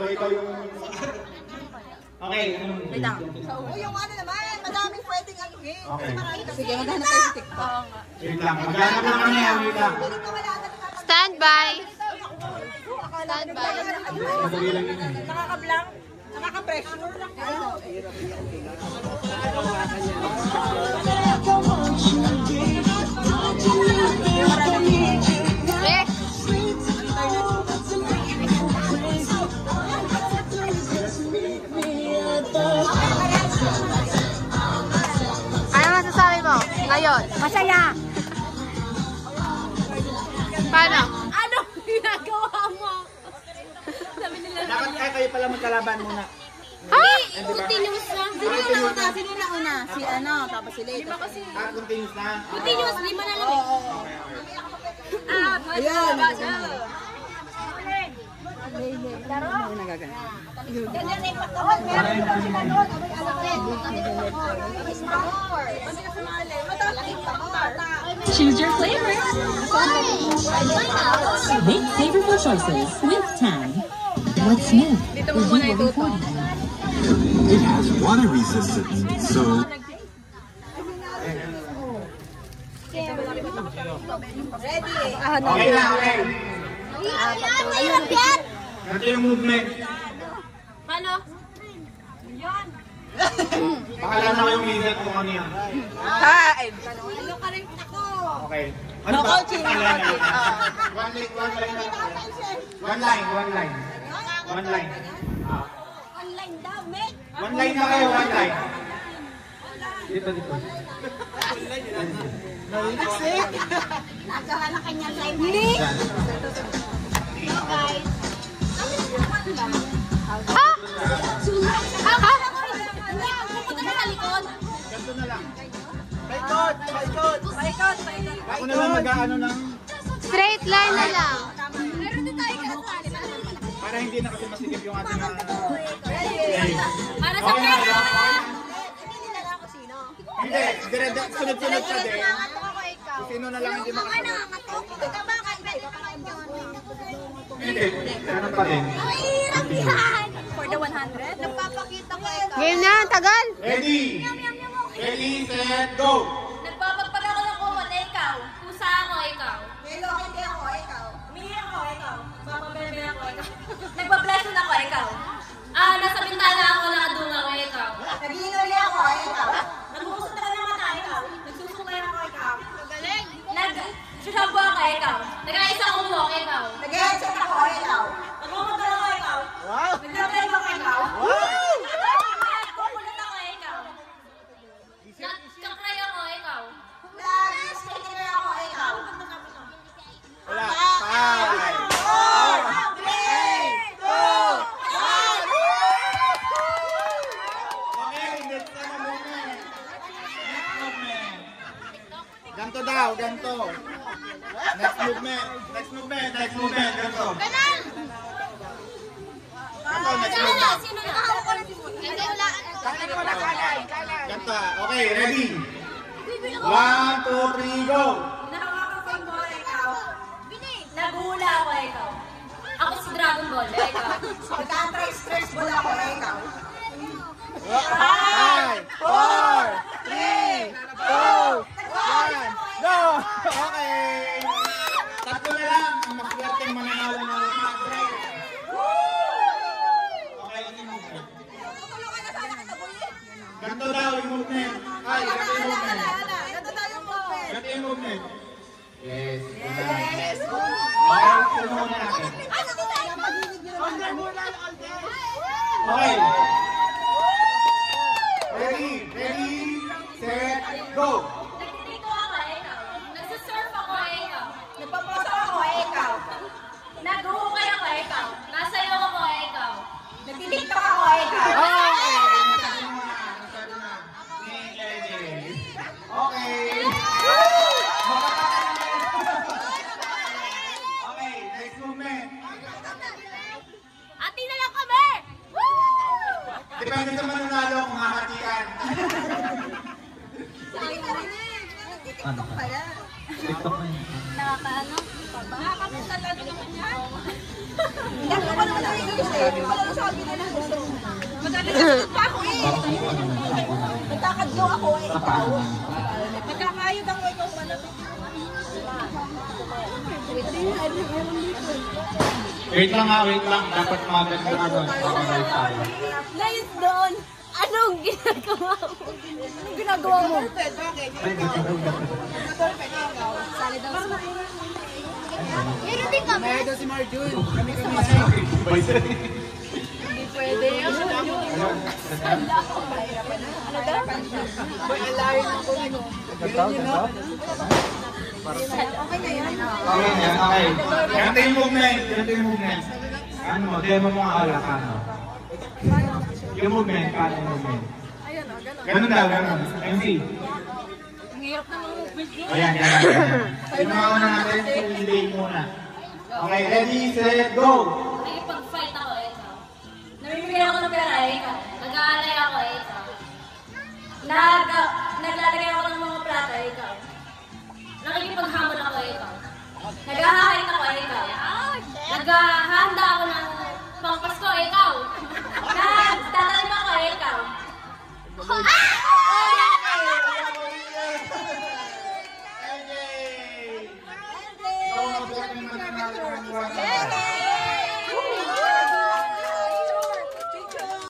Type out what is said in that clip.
ikaw yung... Okay. Wait lang. Yung ano naman, madaming pwedeng ano eh. Okay. Sige, maghanap tayo sa TikTok. Wait lang. Maghanap lang kami. Wait lang. Stand by. Stand by. Madali lang yun. Nakaka-blank, nakaka-pressure. Ano masasabi mo ngayon? Masaya! Paano? Ano ginagawa mo? Sabi nila, Dapat kayo pala magkalaban muna. Ha? continuous na. Sino yung nauna? Sino yung nauna? Si ano, tapos si Lay. Continuous na. Continuous, lima na lang. Ayan. Ano nagagana? Ganyan na yung pagkawal. Meron dito sila doon. Abay, anak rin. Choose your flavor. Make flavorful choices with Tang. What's new? Review over 40. It has water resistance, so... Okay na, okay. Ayun, yan. Ito yung movement. Ano? Baka lang na kayong minsan kung ano yan. Hi. Ano ka rin ako? Okay. Ano ba? One line lang. One line. One line. Online daw, mate. One line na kayo, one line. Dito. Nagawa na kanyang live. Hindi. Hello, guys. Ha? Ha? Pupunta na sa likod. Ganito na lang. Paikot. Ako na lang mag-ano ng... Straight line na lang. Meron din tayo kasali. Para hindi na kasi masigip yung ating... Para sa Okay na, pera! Hindi na lang ako sino. Hindi, sunod-sunod ka din. Nangangatok ako ikaw. Sino na lang hindi makasunod. Nangangatok. Ikaw ba kayo? Hindi, ganun pa rin. Ay, hirap yan. For the 100? Nagpapakita ko ikaw. Game na, tagal. Ready? Ready, set, go! Nagpapagpag ako ng kumot, ikaw. Pusa ako, ikaw. Hello, hindi ako, ikaw. Humingi ako, ikaw. Papabebe ako, ikaw. Nagpa-blesson ako, ikaw. Nasa bintana ako, nakadunga ako, ikaw. Nag-iinuli ako, ikaw. Nagbukusot na ka ng mata, ikaw. Nagsusuklay ako, ikaw. Magaling. Nag-shampoo ako, ikaw. Nag-aisa ako buhok, ikaw. Nag-headset ako, ikaw. Nagmumagdala ako, ikaw. Wow! Nag-drive ako, ikaw. Wow! Kukulit ako, ikaw. Nag-cry ako, ikaw. Nag-skater ako, ikaw. Wala. 5, 4, 3, 2, 1. Okay, next na movement. Next movement. Ganto daw, ganto. Next movement. Ganto. Ganto, next movement. Sino na? Ganto, okay, ready? 1, 2, 3, go! Nakakapag mo, ikaw. Naghula ako, ikaw. Ako si Dragon Ball, ikaw. Pagka-stress ball ako, ikaw. 5, 4, 3, 2, 1, go! Okay! Tatlo na lang ang maswerteng mananalo ng mag-drive. Okay, ano yung movement? Tutulungan na sana kita, boy. Ganto daw yung movement. Ay, ganto yung movement. Ganito tayo po, eh. Ganto yung movement. Yes. Okay, sunod na natin. Ay, ganito tayo. Pag-ibig nyo naman. Okay. Ready, set, go! Nagtitiko ako, ikaw. Nagsusurf ako, ikaw. Nagpaposo ako, ikaw. Nag-uukay ako, ikaw. Nasayaw ako, ikaw. Nagtitiktok ako, ikaw. Okay. Okay, next movement. Ati na lang kami! Depende sa mananalo kung hahatian. Nagtitiktok pala. TikTok na yun. Nakakaano? Nakakapuntalado naman yan. Hindi ako pa naman nag-English eh. Wala sabi nila gusto. Magkakasakit pa ako eh. Nagkakadyo ako eh. Ikaw. Magkakayod ako ikaw pala. Wait lang ha, wait lang. Dapat maganda ano. Makakalive tayo. Nice doon. Anong ginagawa mo? Anong ginagawa mo? Meron din kami. May daw si Marjun. Kami. Hindi pwede. Boy, alayin ako nyo. Okay na yan. Okay na, okay. Ganito yung movement. Ganito yung movement. Ano mo, demo mo ang alak, ano? Yung movement, paano yung movement? Ganun daw, ganun. MC. Ang hirap na mga movement yun. Ayan, yan. Yung mga una natin, delay muna. Okay, ready, set, go! Nakikipag-fight ako, ikaw. Namimigay ako ng pera, ikaw. Nag-aalay ako, ikaw. Naglalagay ako ng mga plata, ikaw. Nakikipaghamon ako, ikaw. Nag-ahahit ako, ikaw. Naghahanda ako ng pangpasko, ikaw. Nagtatalim ako, ikaw. Okay!